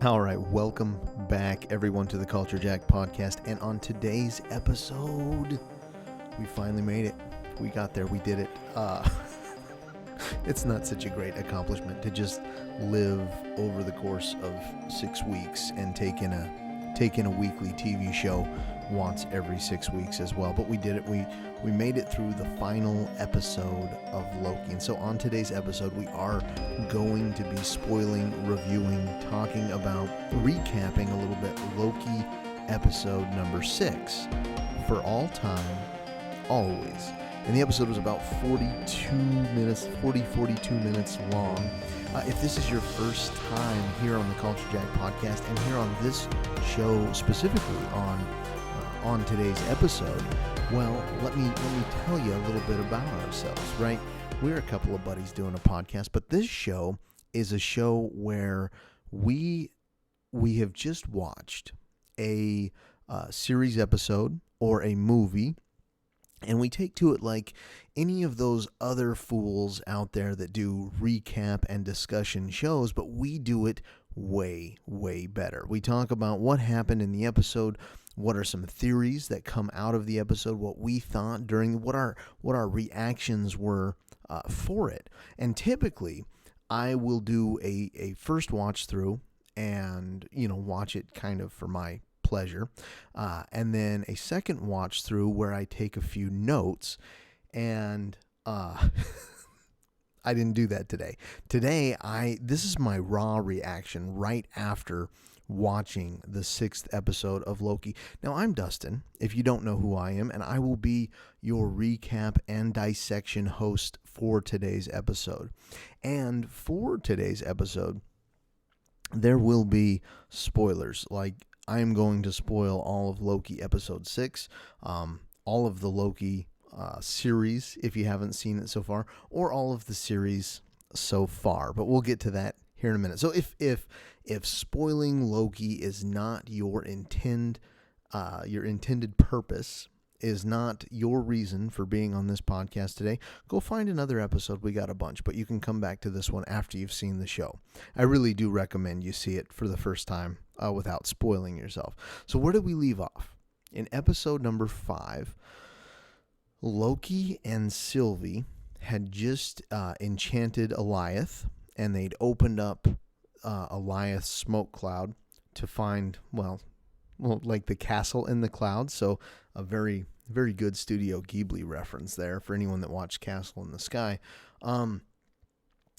All right, welcome back, everyone, to the Culture Jack podcast. And on today's episode, we finally made it. We got there. We did it. It's not such a great accomplishment to just live over the course of 6 weeks and take in a weekly TV show once every 6 weeks as well. But we did it. We made it through the final episode of Loki. And so on today's episode, we are going to be spoiling, reviewing, talking about, recapping a little bit Loki episode number 6 for all time, always. And the episode was about 42 minutes long. If this is your first time here on the Culture Jack podcast and here on this show specifically on today's episode, well, let me tell you a little bit about ourselves, right? We're a couple of buddies doing a podcast, but this show is a show where we have just watched a series episode or a movie, and we take to it like any of those other fools out there that do recap and discussion shows, but we do it way, way better. We talk about what happened in the episode, what are some theories that come out of the episode, what we thought during, what our reactions were for it. And typically, I will do a first watch through and, watch it kind of for my pleasure, and then a second watch through where I take a few notes, and I didn't do that today. Today, this is my raw reaction right after watching the 6th episode of Loki. Now, I'm Dustin, if you don't know who I am, and I will be your recap and dissection host for today's episode. And for today's episode, there will be spoilers. Like, I am going to spoil all of Loki episode 6, all of the Loki series, if you haven't seen it so far, or all of the series so far. But we'll get to that here in a minute. So if spoiling Loki is not your intended purpose, is not your reason for being on this podcast today, go find another episode. We got a bunch, but you can come back to this one after you've seen the show. I really do recommend you see it for the first time without spoiling yourself. So where did we leave off? In episode number 5, Loki and Sylvie had just enchanted Eliath, and they'd opened up Eliath's smoke cloud to find, well, like the castle in the clouds. So a very, very good Studio Ghibli reference there for anyone that watched Castle in the Sky. A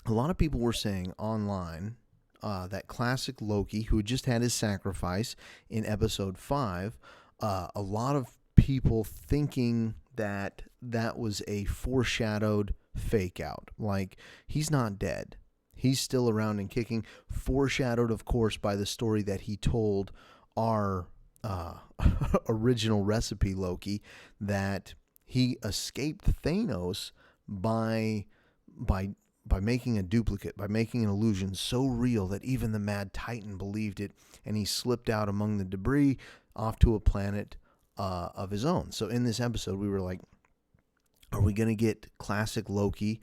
lot of people were saying online that classic Loki, who had just had his sacrifice in episode 5, a lot of people thinking that was a foreshadowed fake out. Like, he's not dead. He's still around and kicking. Foreshadowed, of course, by the story that he told our original recipe Loki, that he escaped Thanos by making a duplicate, by making an illusion so real that even the Mad Titan believed it, and he slipped out among the debris off to a planet of his own. So in this episode, we were like, are we going to get classic Loki,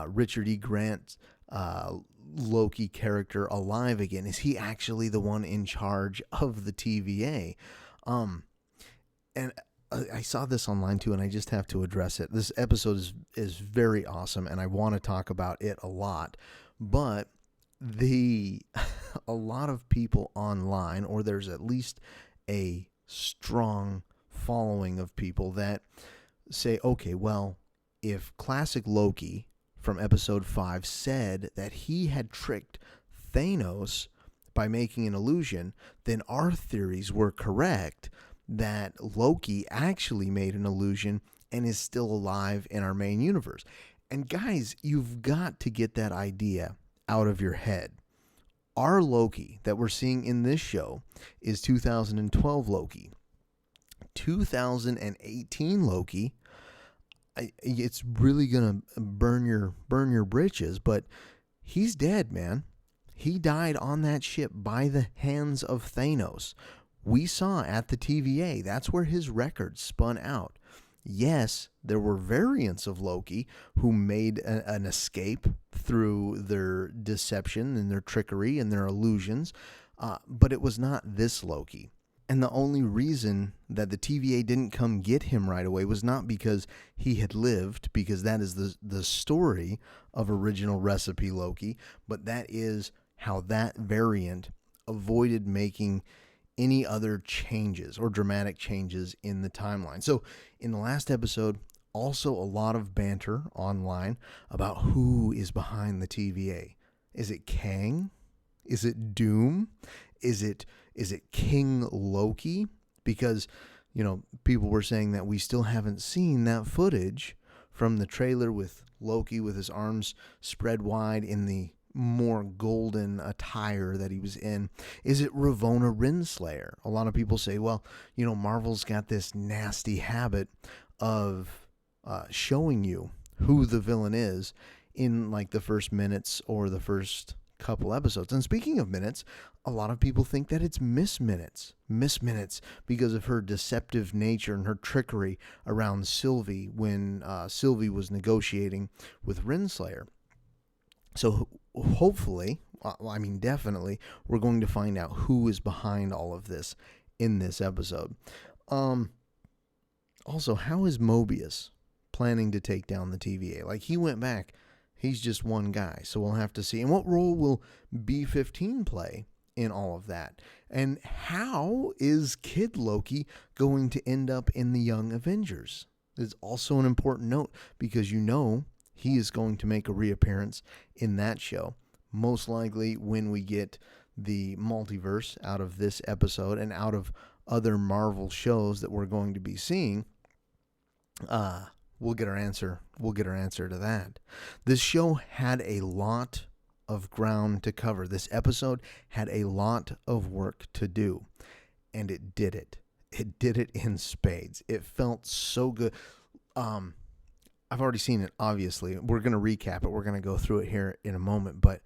Richard E. Grant's Loki character alive again? Is he actually the one in charge of the TVA? And I saw this online too, and I just have to address it. This episode is very awesome, and I want to talk about it a lot. But a lot of people online, or there's at least a strong following of people that say, okay, well, if classic Loki from episode 5 said that he had tricked Thanos by making an illusion, then our theories were correct that Loki actually made an illusion and is still alive in our main universe. And guys, you've got to get that idea out of your head. Our Loki that we're seeing in this show is 2012 Loki. 2018 Loki, it's really gonna burn your britches, but he's dead, man. He died on that ship by the hands of Thanos. We saw at the TVA, that's where his records spun out. Yes, there were variants of Loki who made an escape through their deception and their trickery and their illusions, But it was not this Loki. And the only reason that the TVA didn't come get him right away was not because he had lived, because that is the story of original recipe Loki, but that is how that variant avoided making any other changes or dramatic changes in the timeline. So in the last episode, also a lot of banter online about who is behind the TVA. Is it Kang? Is it Doom? Is it King Loki? Because, people were saying that we still haven't seen that footage from the trailer with Loki with his arms spread wide in the more golden attire that he was in. Is it Ravonna Renslayer? A lot of people say, well, Marvel's got this nasty habit of showing you who the villain is in like the first minutes or the first couple episodes. And speaking of minutes, a lot of people think that it's Miss Minutes because of her deceptive nature and her trickery around Sylvie when Sylvie was negotiating with Renslayer. So hopefully, definitely, we're going to find out who is behind all of this in this episode. Also, how is Mobius planning to take down the TVA? Like, he went back. He's just one guy, so we'll have to see. And what role will B-15 play in all of that? And how is Kid Loki going to end up in the Young Avengers? It's also an important note because he is going to make a reappearance in that show. Most likely when we get the multiverse out of this episode and out of other Marvel shows that we're going to be seeing, we'll get our answer. We'll get our answer to that. This show had a lot of ground to cover. This episode had a lot of work to do, and it did it. It did it in spades. It felt so good. I've already seen it, obviously. We're going to recap it. We're going to go through it here in a moment, but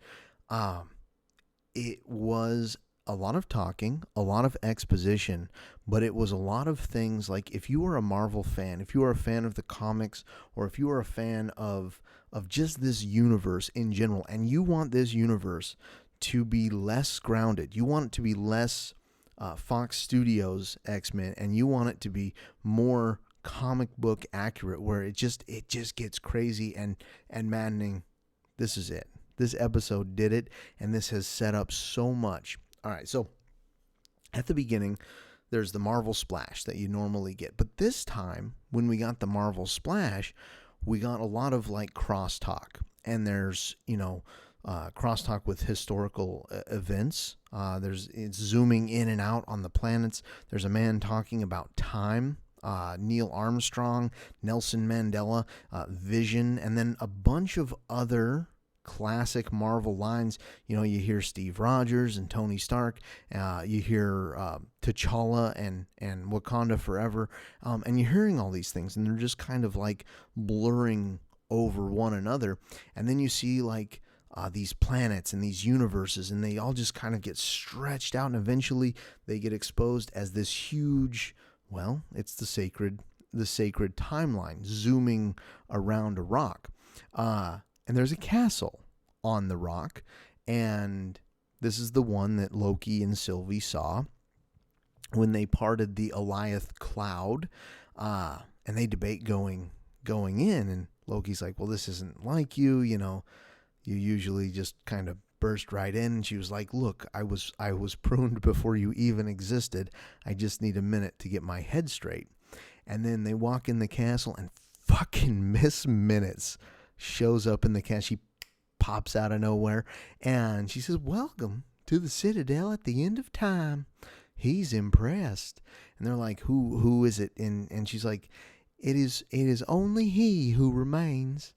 it was a lot of talking, a lot of exposition, but it was a lot of things like if you were a Marvel fan, if you are a fan of the comics, or if you are a fan of just this universe in general, and you want this universe to be less grounded, you want it to be less Fox Studios X-Men, and you want it to be more comic book accurate, where it just gets crazy and maddening. This is it. This episode did it, and this has set up so much. All right, so at the beginning, there's the Marvel Splash that you normally get. But this time, when we got the Marvel Splash, we got a lot of like crosstalk. And there's, crosstalk with historical events. It's zooming in and out on the planets. There's a man talking about time. Neil Armstrong, Nelson Mandela, Vision, and then a bunch of other classic Marvel lines. You hear Steve Rogers and Tony Stark. You hear T'Challa and Wakanda Forever. And you're hearing all these things, and they're just kind of like blurring over one another. And then you see like these planets and these universes, and they all just kind of get stretched out, and eventually they get exposed as this huge, well, it's the sacred timeline zooming around a rock. And there's a castle on the rock, and this is the one that Loki and Sylvie saw when they parted the Alioth cloud, and they debate going in, and Loki's like, well, this isn't like you, you usually just kind of burst right in. And she was like, look, I was pruned before you even existed. I just need a minute to get my head straight. And then they walk in the castle, and fucking Miss Minutes shows up in the castle. She pops out of nowhere, and she says, welcome to the Citadel at the end of time. He's impressed. And they're like, who is it? And she's like, it is only he who remains.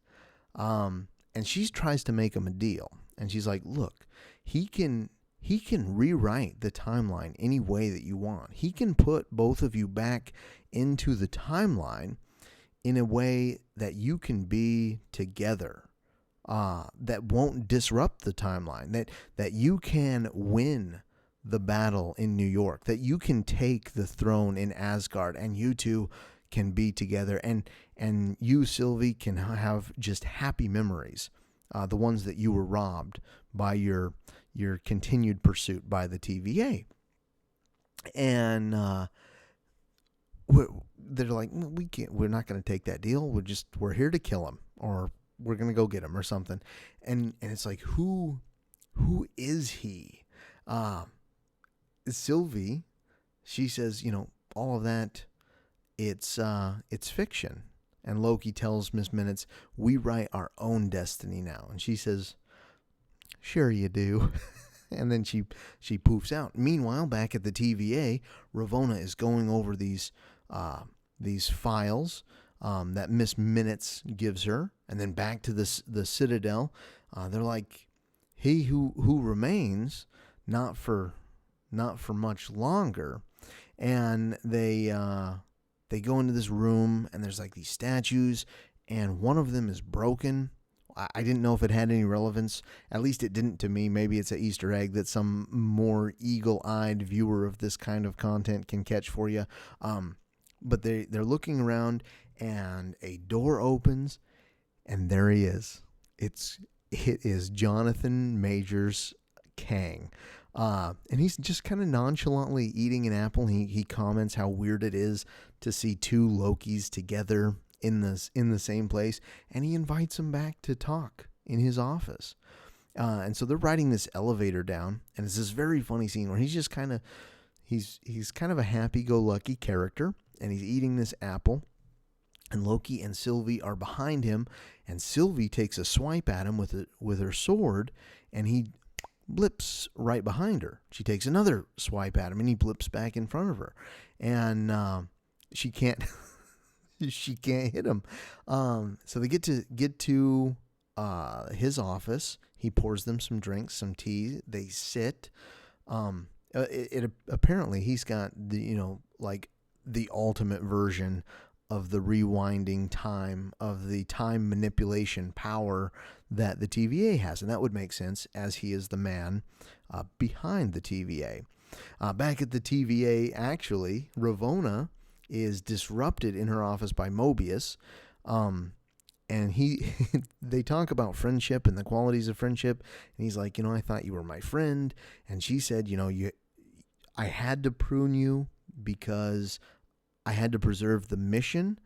And she tries to make him a deal. And she's like, look, he can rewrite the timeline any way that you want. He can put both of you back into the timeline in a way that you can be together, that won't disrupt the timeline, that you can win the battle in New York, that you can take the throne in Asgard, and you two can be together, and you, Sylvie, can have just happy memories, the ones that you were robbed by your continued pursuit by the TVA. And they're like, we're not going to take that deal. We're here to kill him, or we're going to go get him or something. And it's like, who is he? Sylvie, she says, all of that, it's fiction. And Loki tells Miss Minutes, we write our own destiny now. And she says, sure you do. And then she poofs out. Meanwhile, back at the TVA, Ravonna is going over these files that Miss Minutes gives her, and then back to the Citadel. They're like, he who remains, not for much longer. And they go into this room, and there's like these statues, and one of them is broken. I didn't know if it had any relevance. At least it didn't to me. Maybe it's an Easter egg that some more eagle-eyed viewer of this kind of content can catch for you. But they're looking around, and a door opens, and there he is. It is Jonathan Majors Kang. And he's just kind of nonchalantly eating an apple. He comments how weird it is to see two Lokis together in the same place, and he invites him back to talk in his office. And so they're riding this elevator down, and it's this very funny scene where he's just kind of he's kind of a happy-go-lucky character, and he's eating this apple, and Loki and Sylvie are behind him, and Sylvie takes a swipe at him with her sword, and he blips right behind her. She takes another swipe at him, and he blips back in front of her, and she can't hit him. So they get to his office. He pours them some drinks, some tea. They sit. Apparently he's got the ultimate version of the rewinding time, of the time manipulation power that the TVA has, and that would make sense as he is the man behind the TVA. Back at the TVA, actually, Ravonna is disrupted in her office by Mobius, and they talk about friendship and the qualities of friendship, and he's like, I thought you were my friend, and she said, I had to prune you because I had to preserve the mission,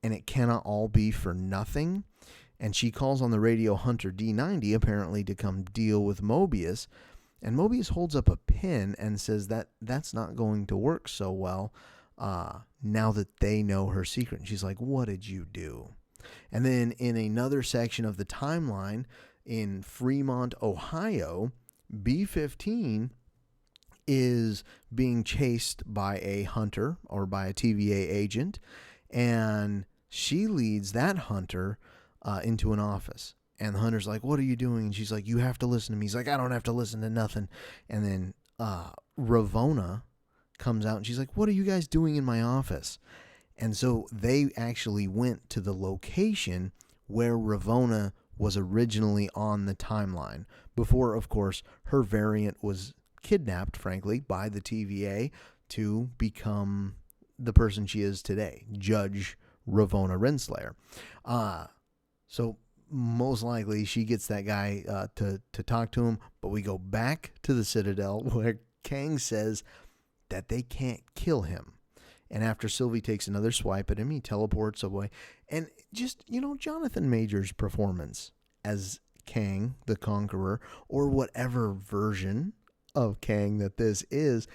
and it cannot all be for nothing. And she calls on the radio Hunter D90 apparently to come deal with Mobius, and Mobius holds up a pin and says that's not going to work so well now that they know her secret. And she's like, what did you do? And then in another section of the timeline in Fremont, Ohio, B-15 is being chased by a hunter or by a TVA agent, and she leads that hunter into an office. And the hunter's like, what are you doing? And she's like, you have to listen to me. He's like, I don't have to listen to nothing. And then Ravonna comes out, and she's like, what are you guys doing in my office? And so they actually went to the location where Ravonna was originally on the timeline, before, of course, her variant was kidnapped, frankly, by the TVA to become the person she is today, Judge Ravonna Renslayer. So most likely she gets that guy to talk to him, but we go back to the Citadel where Kang says that they can't kill him. And after Sylvie takes another swipe at him, he teleports away. And just, Jonathan Majors' performance as Kang the Conqueror, or whatever version of Kang that this is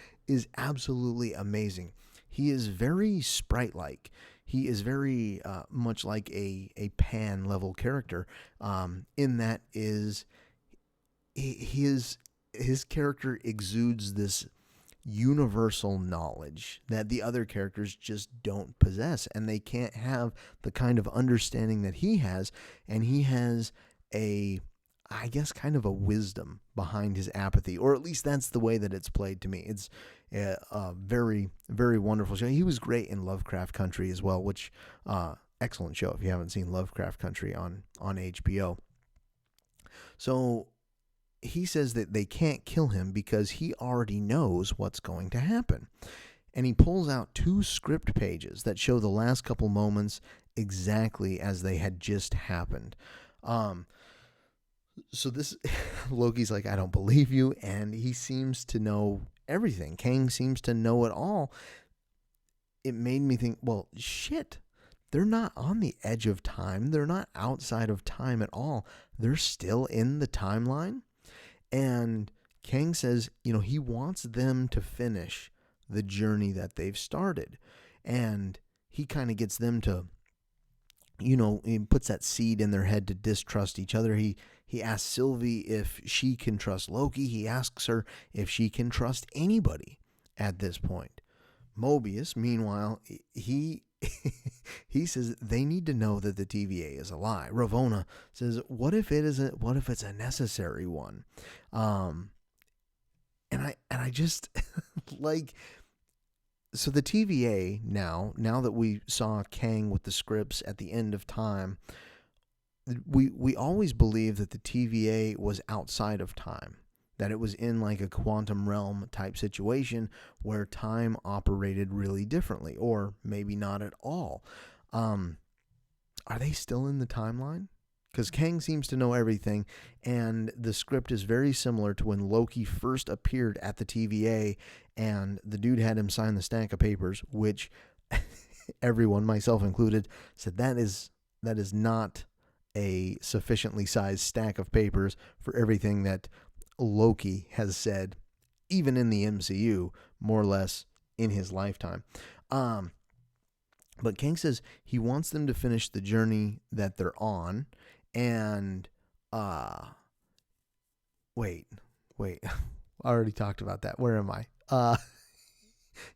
absolutely amazing. He is very sprite-like. He is very much like a Pan level character. In that his character exudes this universal knowledge that the other characters just don't possess, and they can't have the kind of understanding that he has. And he has I guess kind of a wisdom behind his apathy, or at least that's the way that it's played to me. It's a very, very wonderful show. He was great in Lovecraft Country as well, which excellent show if you haven't seen Lovecraft Country on HBO. So he says that they can't kill him because he already knows what's going to happen. And he pulls out 2 script pages that show the last couple moments exactly as they had just happened. So this Loki's like, I don't believe you, and he seems to know everything. Kang seems to know it all. It made me think, well, shit. They're not on the edge of time. They're not outside of time at all. They're still in the timeline. And Kang says, he wants them to finish the journey that they've started. And he kind of gets them to, he puts that seed in their head to distrust each other. He asks Sylvie if she can trust Loki. He asks her if she can trust anybody at this point. Mobius, meanwhile, he he says they need to know that the TVA is a lie. Ravonna says, "What if it isn't? What if it's a necessary one?" And I just like. So the TVA now that we saw Kang with the scripts at the end of time, we always believed that the TVA was outside of time, that it was in like a quantum realm type situation where time operated really differently, or maybe not at all. Are they still in the timeline? Because Kang seems to know everything, and the script is very similar to when Loki first appeared at the TVA, and the dude had him sign the stack of papers, which everyone, myself included, said that is not a sufficiently sized stack of papers for everything that Loki has said, even in the MCU, more or less in his lifetime. But Kang says he wants them to finish the journey that they're on. And, wait, I already talked about that. Where am I?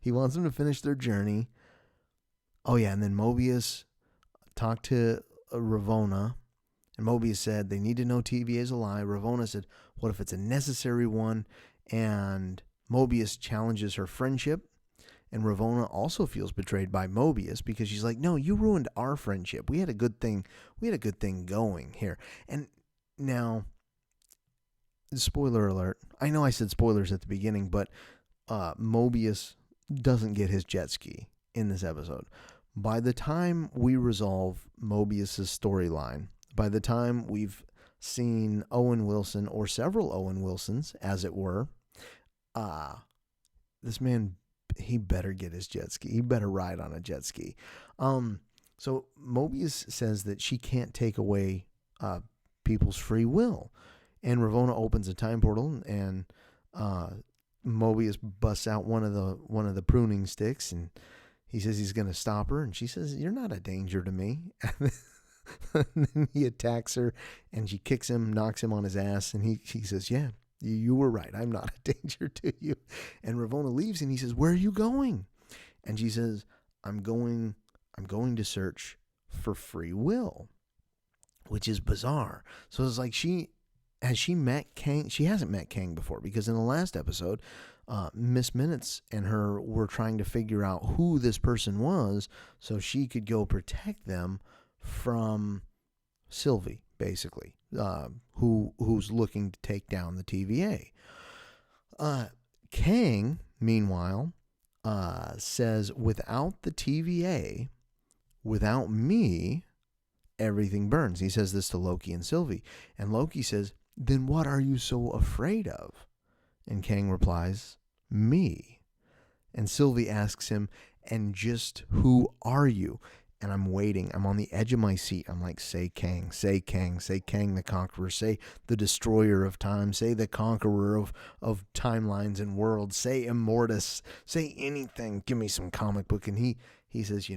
He wants them to finish their journey. Oh, yeah, and then Mobius talked to Ravonna, and Mobius said they need to know TVA is a lie. Ravonna said, what if it's a necessary one? And Mobius challenges her friendship. And Ravonna also feels betrayed by Mobius because she's like, no, you ruined our friendship. We had a good thing going here. And now, spoiler alert. I know I said spoilers at the beginning, but Mobius doesn't get his jet ski in this episode. By the time we resolve Mobius's storyline, by the time we've seen Owen Wilson, or several Owen Wilsons, as it were, this man, he better get his jet ski. He better ride on a jet ski. So Mobius says that she can't take away people's free will. And Ravonna opens a time portal, and Mobius busts out one of the pruning sticks, and he says he's going to stop her, and she says, "You're not a danger to me." And then he attacks her, and she kicks him, knocks him on his ass, and he says, "Yeah, you were right. I'm not a danger to you." And Ravonna leaves, and he says, "Where are you going?" And she says, I'm going to search for free will," which is bizarre. So it's like has she met Kang? She hasn't met Kang before, because in the last episode, Miss Minutes and her were trying to figure out who this person was so she could go protect them from Sylvie, basically, who's looking to take down the TVA. Kang, meanwhile, says, without the TVA, without me, everything burns. He says this to Loki and Sylvie. And Loki says, then what are you so afraid of? And Kang replies, me. And Sylvie asks him, and just who are you? And I'm waiting. I'm on the edge of my seat. I'm like, say Kang, say Kang, say Kang the Conqueror, say the destroyer of time, say the conqueror of timelines and worlds, say Immortus, say anything. Give me some comic book. And he says,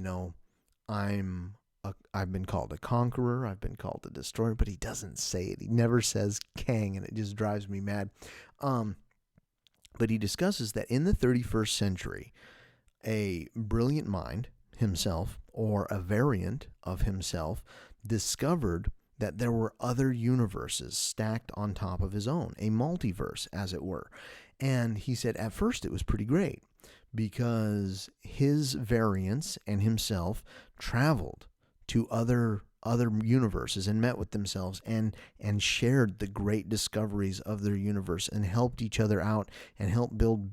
I've been called a conqueror, I've been called a destroyer, but he doesn't say it. He never says Kang, and it just drives me mad. But he discusses that in the 31st century, a brilliant mind, himself, or a variant of himself, discovered that there were other universes stacked on top of his own, a multiverse, as it were. And he said at first it was pretty great because his variants and himself traveled to other universes and met with themselves and shared the great discoveries of their universe and helped each other out and helped build,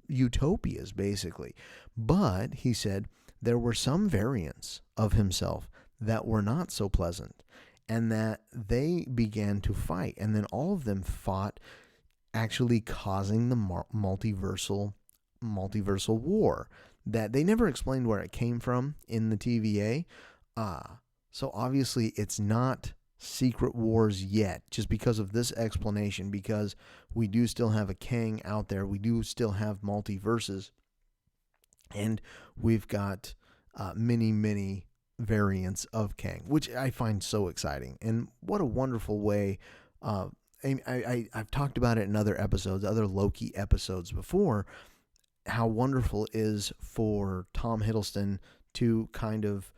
utopias, basically. But he said there were some variants of himself that were not so pleasant. and that they began to fight. And then all of them fought, actually causing the multiversal war that they never explained where it came from in the TVA. So obviously it's not Secret Wars yet, just because of this explanation, because we do still have a Kang out there. We do still have multiverses, and we've got many variants of Kang, which I find so exciting. And what a wonderful way. I've talked about it in other episodes, other Loki episodes before, how wonderful it is for Tom Hiddleston to kind of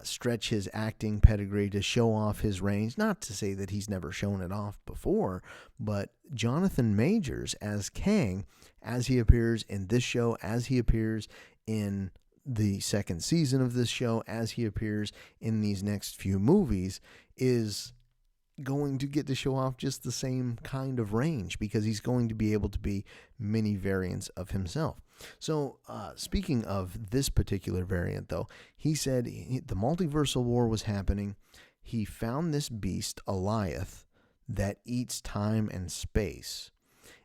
stretch his acting pedigree, to show off his range. Not to say that he's never shown it off before, but Jonathan Majors as Kang, as he appears in this show, as he appears in the second season of this show, as he appears in these next few movies, is going to get to show off just the same kind of range, because he's going to be able to be many variants of himself. So speaking of this particular variant, though, he said the multiversal war was happening. He found this beast, Alioth, that eats time and space.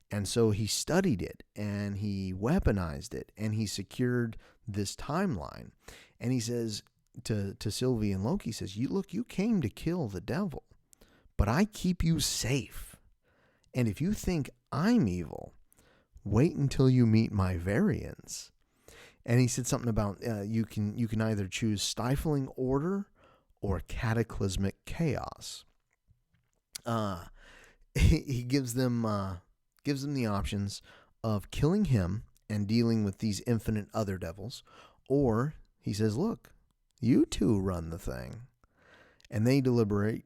And so he studied it, and he weaponized it, and he secured this timeline. And he says to Sylvie and Loki, says, you came to kill the devil, but I keep you safe. And if you think I'm evil, wait until you meet my variants. And he said something about you can either choose stifling order or cataclysmic chaos. He gives them the options of killing him and dealing with these infinite other devils, or he says, look, you two run the thing. And they deliberate.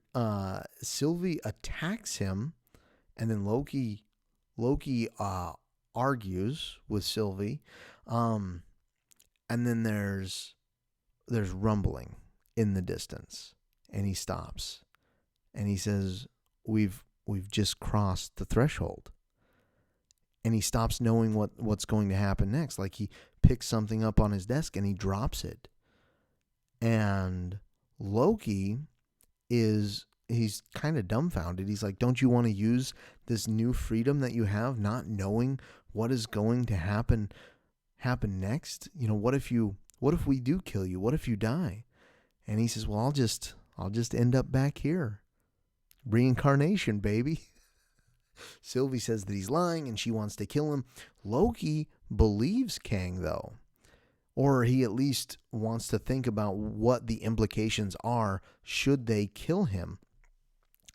Sylvie attacks him, and then Loki argues with Sylvie, and then there's rumbling in the distance, and he stops, and he says, "We've just crossed the threshold." And he stops, knowing what's going to happen next. Like, he picks something up on his desk and he drops it, and Loki he's kind of dumbfounded. He's like, don't you want to use this new freedom that you have, not knowing what is going to happen next? You know, what if we do kill you? What if you die? And he says, well, I'll just end up back here. Reincarnation, baby. Sylvie says that he's lying and she wants to kill him. Loki believes Kang, though. Or he at least wants to think about what the implications are should they kill him.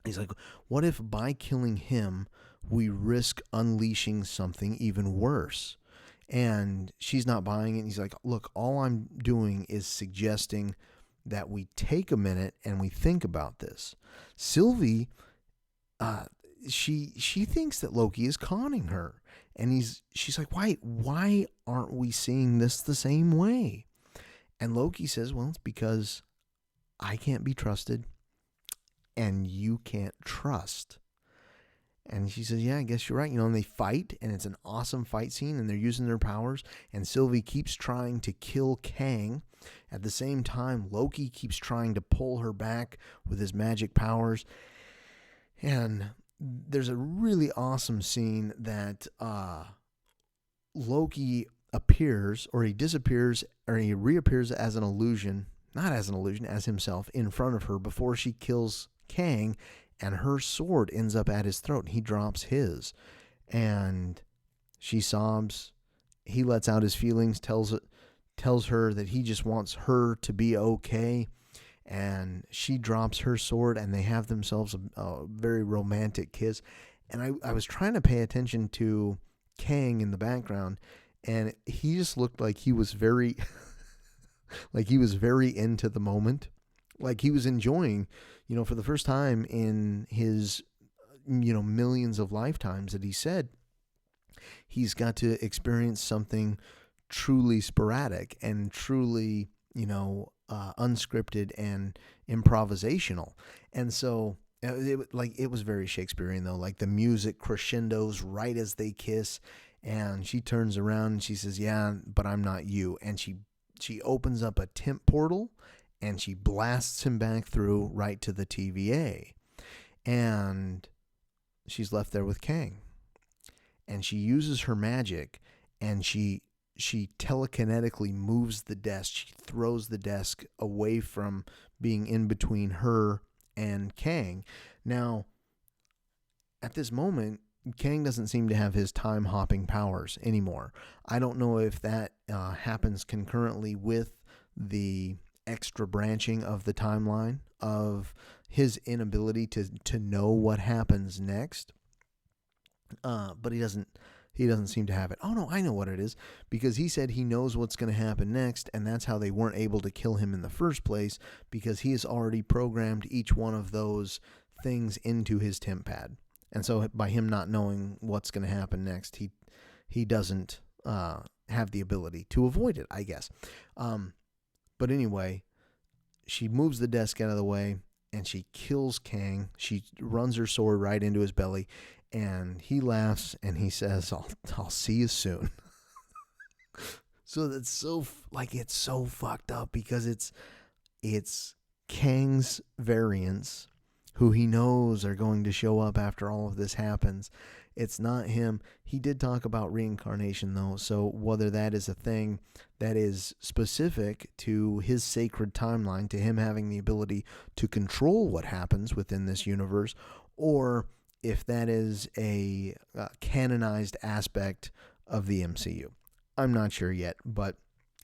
He's like, what if by killing him, we risk unleashing something even worse? And she's not buying it. He's like, look, all I'm doing is suggesting that we take a minute and we think about this. Sylvie, she thinks that Loki is conning her. And she's like, why aren't we seeing this the same way? And Loki says, well, it's because I can't be trusted and you can't trust. And she says, yeah, I guess you're right. You know, and they fight, and it's an awesome fight scene, and they're using their powers. And Sylvie keeps trying to kill Kang. At the same time, Loki keeps trying to pull her back with his magic powers. And there's a really awesome scene that Loki appears, or he disappears, or he reappears as an illusion, not as an illusion, as himself, in front of her before she kills Kang, and her sword ends up at his throat. He drops his, and she sobs. He lets out his feelings, tells her that he just wants her to be okay. And she drops her sword, and they have themselves a very romantic kiss. And I was trying to pay attention to Kang in the background, and he just looked like he was very, into the moment. Like he was enjoying, for the first time in his, millions of lifetimes that he said, he's got to experience something truly sporadic and truly, unscripted and improvisational. And so it was very Shakespearean, though. Like the music crescendos right as they kiss, and she turns around and she says, yeah, but I'm not you. And she opens up a temp portal, and she blasts him back through right to the TVA. And she's left there with Kang. And she uses her magic, and she telekinetically moves the desk. She throws the desk away from being in between her and Kang. Now, at this moment, Kang doesn't seem to have his time-hopping powers anymore. I don't know if that happens concurrently with the extra branching of the timeline of his inability to know what happens next. But he doesn't seem to have it. Oh no, I know what it is, because he said he knows what's going to happen next, and that's how they weren't able to kill him in the first place, because he has already programmed each one of those things into his temp pad. And so by him not knowing what's going to happen next, he doesn't have the ability to avoid it, I guess. But anyway, she moves the desk out of the way, and she kills Kang. She runs her sword right into his belly, and he laughs, and he says, I'll see you soon. So that's it's so fucked up, because it's Kang's variants, who he knows are going to show up after all of this happens. It's not him. He did talk about reincarnation, though, so whether that is a thing that is specific to his sacred timeline, to him having the ability to control what happens within this universe, or if that is a canonized aspect of the MCU. I'm not sure yet, but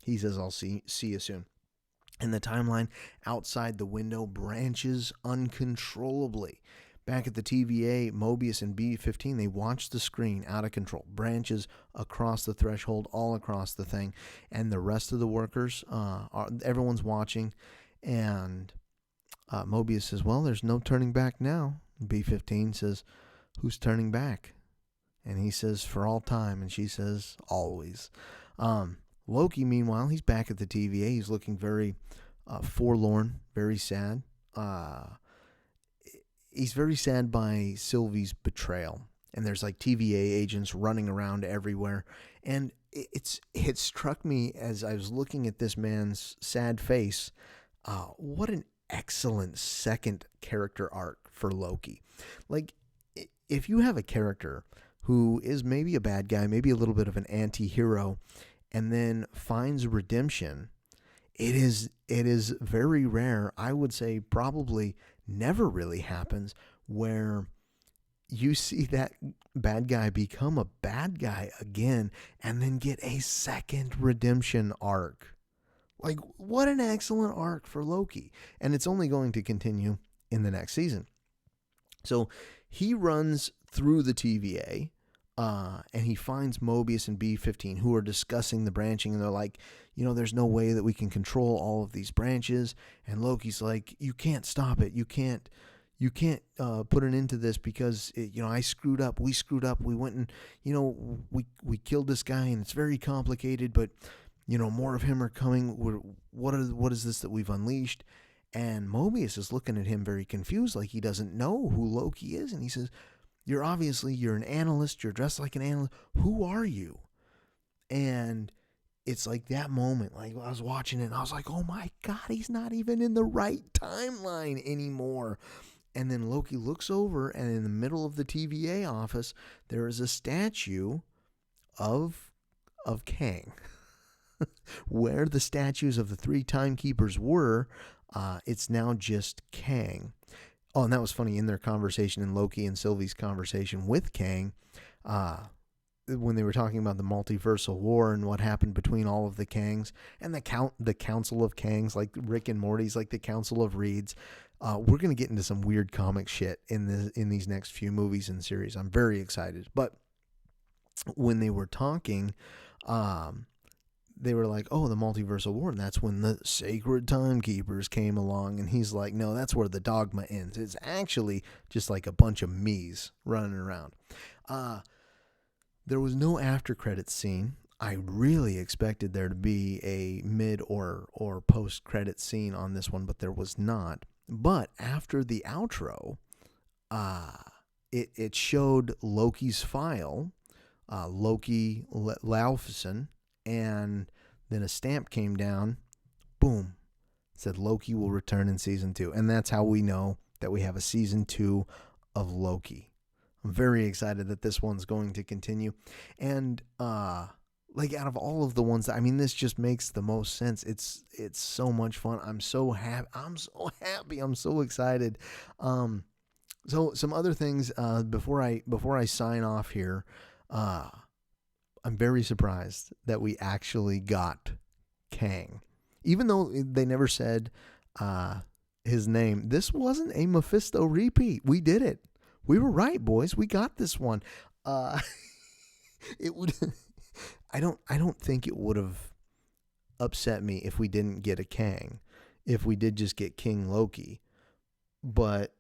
he says, I'll see you soon. And the timeline outside the window branches uncontrollably. Back at the TVA, Mobius and B-15, they watch the screen out of control. Branches across the threshold, all across the thing. And the rest of the workers, everyone's watching. And Mobius says, well, there's no turning back now. B-15 says, who's turning back? And he says, for all time. And she says, always. Loki, meanwhile, he's back at the TVA. He's looking very forlorn, very sad. He's very sad by Sylvie's betrayal. And there's like TVA agents running around everywhere. And it struck me as I was looking at this man's sad face, what an excellent second character arc for Loki. Like, if you have a character who is maybe a bad guy, maybe a little bit of an anti-hero, and then finds redemption, it is very rare. I would say probably never really happens, where you see that bad guy become a bad guy again and then get a second redemption arc. Like, what an excellent arc for Loki. And it's only going to continue in the next season. So he runs through the TVA, and he finds Mobius and B-15, who are discussing the branching, and they're like, there's no way that we can control all of these branches. And Loki's like, you can't stop it. You can't put an end to this, because I screwed up. We screwed up. We went and we killed this guy, and it's very complicated. But more of him are coming. What is this that we've unleashed? And Mobius is looking at him very confused, like he doesn't know who Loki is. And he says, you're an analyst. You're dressed like an analyst. Who are you? And it's like that moment, like I was watching it and I was like, oh my God, he's not even in the right timeline anymore. And then Loki looks over, and in the middle of the TVA office, there is a statue of Kang. Where the statues of the three timekeepers were, it's now just Kang. Oh, and that was funny, in their conversation, in Loki and Sylvie's conversation with Kang, when they were talking about the multiversal war and what happened between all of the Kangs, and the Council of Kangs, like Rick and Morty's, like the Council of Reeds. We're going to get into some weird comic shit in these next few movies and series. I'm very excited. But when they were talking, they were like, oh, the multiversal war, and that's when the sacred timekeepers came along. And he's like, no, that's where the dogma ends. It's actually just like a bunch of me's running around. There was no after credits scene. I really expected there to be a mid or post credit scene on this one, but there was not. But after the outro, it showed Loki's file, Loki Laufsen, and then a stamp came down. Boom. said Loki will return in season 2. And that's how we know that we have a season 2 of Loki. I'm very excited that this one's going to continue. And like out of all of the ones, I mean, this just makes the most sense. It's so much fun. I'm so happy. I'm so excited. So some other things before I sign off here. I'm very surprised that we actually got Kang, even though they never said his name. This wasn't a Mephisto repeat. We did it. We were right, boys. We got this one. It would. I don't think it would have upset me if we didn't get a Kang, if we did just get King Loki. But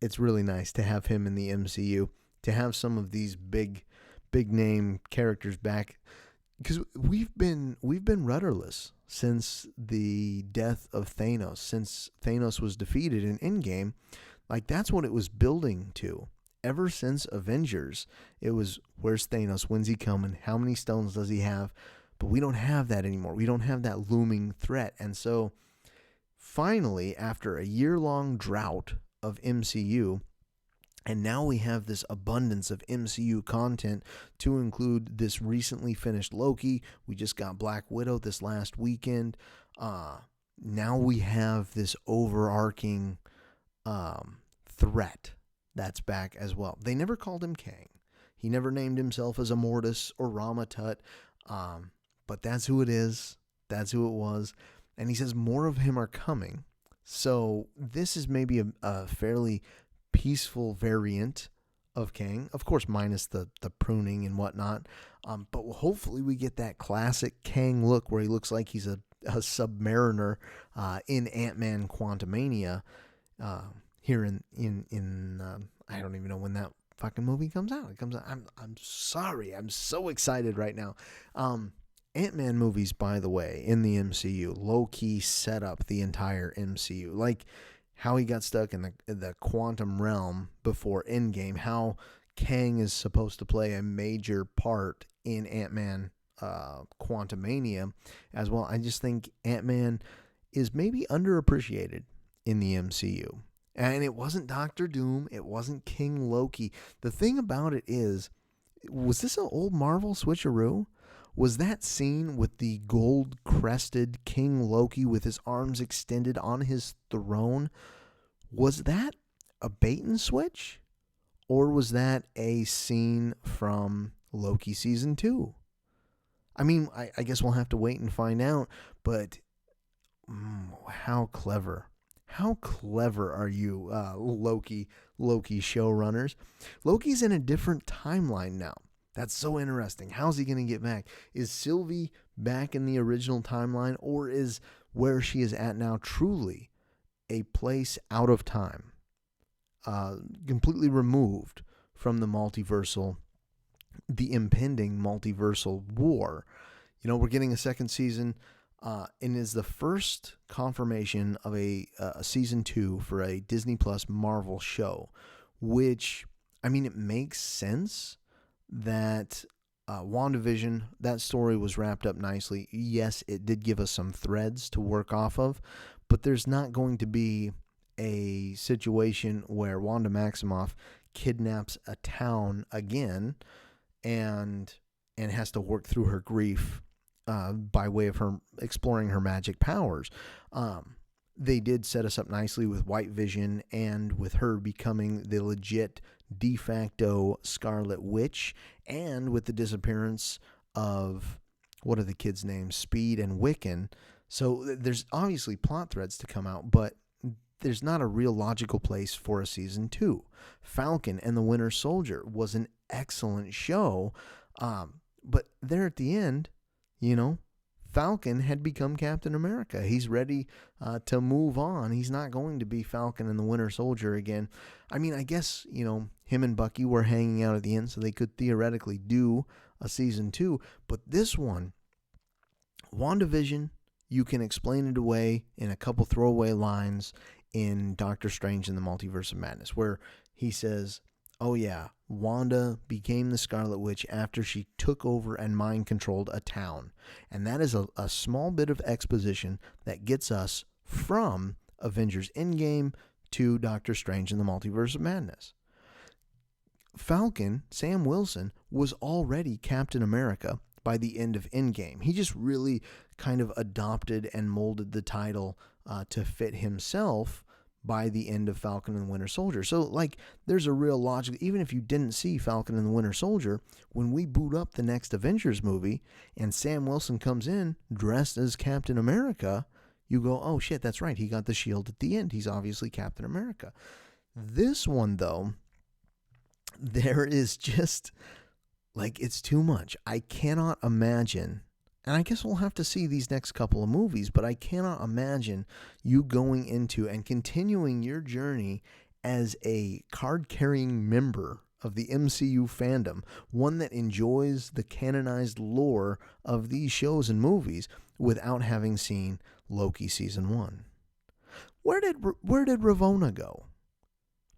it's really nice to have him in the MCU, to have some of these big name characters back, because we've been rudderless since the death of Thanos, since Thanos was defeated in Endgame. Like, that's what it was building to. Ever since Avengers, it was, where's Thanos? When's he coming? How many stones does he have? But we don't have that anymore. We don't have that looming threat. And so finally, after a year-long drought of MCU, and now we have this abundance of MCU content to include this recently finished Loki. We just got Black Widow this last weekend. Now we have this overarching threat that's back as well. They never called him Kang. He never named himself as Immortus or Ramatut. But that's who it is. That's who it was. And he says more of him are coming. So this is maybe a fairly peaceful variant of Kang, of course, minus the pruning and whatnot. But hopefully we get that classic Kang look where he looks like he's a submariner in Ant-Man Quantumania here in I don't even know when that fucking movie comes out. It comes out. I'm sorry. I'm so excited right now. Ant-Man movies, by the way, in the MCU, low-key set up the entire MCU. Like how he got stuck in the quantum realm before Endgame, how Kang is supposed to play a major part in Ant-Man Quantumania as well. I just think Ant-Man is maybe underappreciated in the MCU. And it wasn't Doctor Doom. It wasn't King Loki. The thing about it is, was this an old Marvel switcheroo? Was that scene with the gold-crested King Loki with his arms extended on his throne, was that a bait and switch? Or was that a scene from Loki Season 2? I mean, I guess we'll have to wait and find out, but how clever. How clever are you, Loki showrunners? Loki's in a different timeline now. That's so interesting. How's he going to get back? Is Sylvie back in the original timeline, or is where she is at now truly a place out of time, completely removed from the impending multiversal war? You know, we're getting a second season, and is the first confirmation of a season 2 for a Disney Plus Marvel show, which, I mean, it makes sense that WandaVision, that story was wrapped up nicely. Yes, it did give us some threads to work off of, but there's not going to be a situation where Wanda Maximoff kidnaps a town again and has to work through her grief by way of her exploring her magic powers. They did set us up nicely with White Vision and with her becoming the legit de facto Scarlet Witch, and with the disappearance of, what are the kids' names? Speed and Wiccan. So there's obviously plot threads to come out, but there's not a real logical place for a season 2. Falcon and the Winter Soldier was an excellent show, but there at the end, you know, Falcon had become Captain America. He's ready to move on. He's not going to be Falcon and the Winter Soldier again. I mean, I guess, you know, him and Bucky were hanging out at the end, so they could theoretically do a season 2. But this one, WandaVision, you can explain it away in a couple throwaway lines in Doctor Strange in the Multiverse of Madness, where he says, oh yeah, Wanda became the Scarlet Witch after she took over and mind controlled a town. And that is a small bit of exposition that gets us from Avengers Endgame to Doctor Strange and the Multiverse of Madness. Falcon, Sam Wilson, was already Captain America by the end of Endgame. He just really kind of adopted and molded the title to fit himself by the end of Falcon and the Winter Soldier. So, like, there's a real logic. Even if you didn't see Falcon and the Winter Soldier, when we boot up the next Avengers movie and Sam Wilson comes in dressed as Captain America, you go, oh shit, that's right. He got the shield at the end. He's obviously Captain America. This one, though, there is just, like, it's too much. I cannot imagine, and I guess we'll have to see these next couple of movies, but I cannot imagine you going into and continuing your journey as a card-carrying member of the MCU fandom, one that enjoys the canonized lore of these shows and movies, without having seen Loki Season 1. Where did Ravonna go?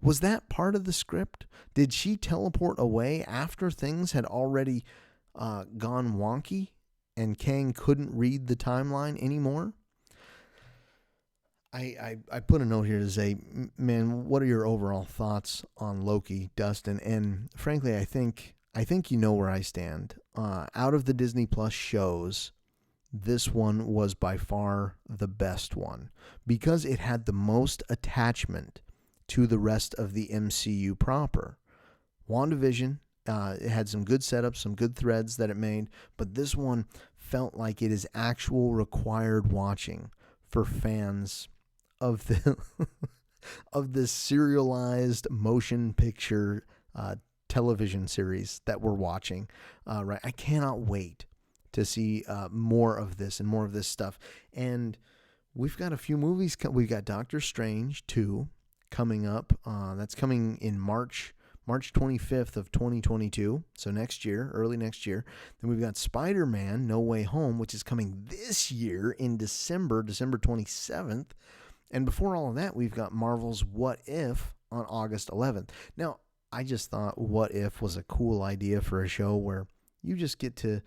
Was that part of the script? Did she teleport away after things had already gone wonky and Kang couldn't read the timeline anymore? I put a note here to say, man, what are your overall thoughts on Loki, Dustin? And frankly, I think you know where I stand. Out of the Disney Plus shows, this one was by far the best one because it had the most attachment to the rest of the MCU proper. WandaVision, it had some good setups, some good threads that it made, but this one felt like it is actual required watching for fans of the of this serialized motion picture television series that we're watching. Right, I cannot wait to see more of this and more of this stuff. And we've got a few movies. We've got Doctor Strange 2 coming up. That's coming in March 25th of 2022. So next year, early next year. Then we've got Spider-Man No Way Home, which is coming this year in December 27th. And before all of that, we've got Marvel's What If on August 11th. Now, I just thought What If was a cool idea for a show where you just get to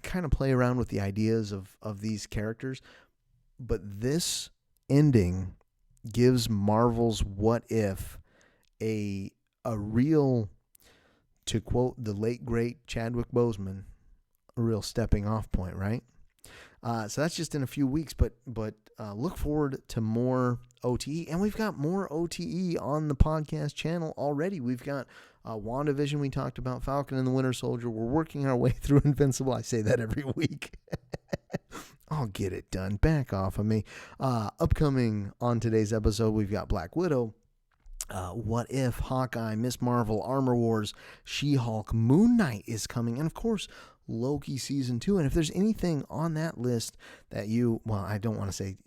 kind of play around with the ideas of these characters. But this ending gives Marvel's What If a real, to quote the late great Chadwick Boseman, a real stepping off point, right? So that's just in a few weeks, but look forward to more OTE, and we've got more OTE on the podcast channel already. We've got WandaVision, we talked about, Falcon and the Winter Soldier. We're working our way through Invincible. I say that every week. I'll get it done. Back off of me. Upcoming on today's episode, we've got Black Widow, What If, Hawkeye, Miss Marvel, Armor Wars, She-Hulk, Moon Knight is coming, and of course, Loki Season 2. And if there's anything on that list that I don't want to say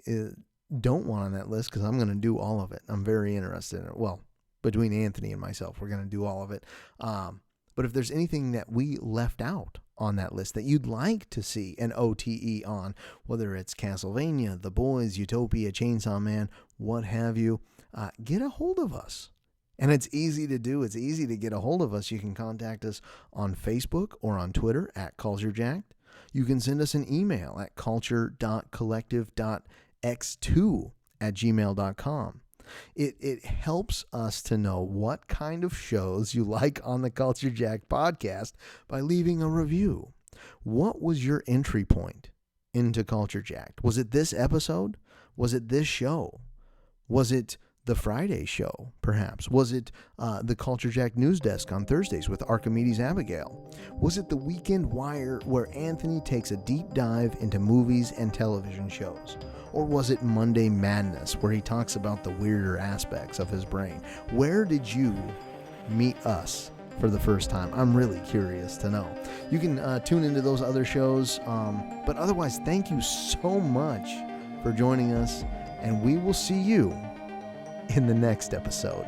don't want on that list, because I'm going to do all of it. I'm very interested in it. Well, between Anthony and myself, we're going to do all of it. But if there's anything that we left out on that list that you'd like to see an OTE on, whether it's Castlevania, The Boys, Utopia, Chainsaw Man, what have you, get a hold of us. And it's easy to do. It's easy to get a hold of us. You can contact us on Facebook or on Twitter at CultureJacked. You can send us an email at culture.collective.x2@gmail.com. It helps us to know what kind of shows you like on the Culture Jack podcast by leaving a review. What was your entry point into Culture Jack? Was it this episode? Was it this show? Was it the Friday show, perhaps? Was it the Culture Jack News Desk on Thursdays with Archimedes Abigail? Was it the Weekend Wire, where Anthony takes a deep dive into movies and television shows? Or was it Monday Madness, where he talks about the weirder aspects of his brain? Where did you meet us for the first time? I'm really curious to know. You can tune into those other shows, but otherwise, thank you so much for joining us, and we will see you in the next episode.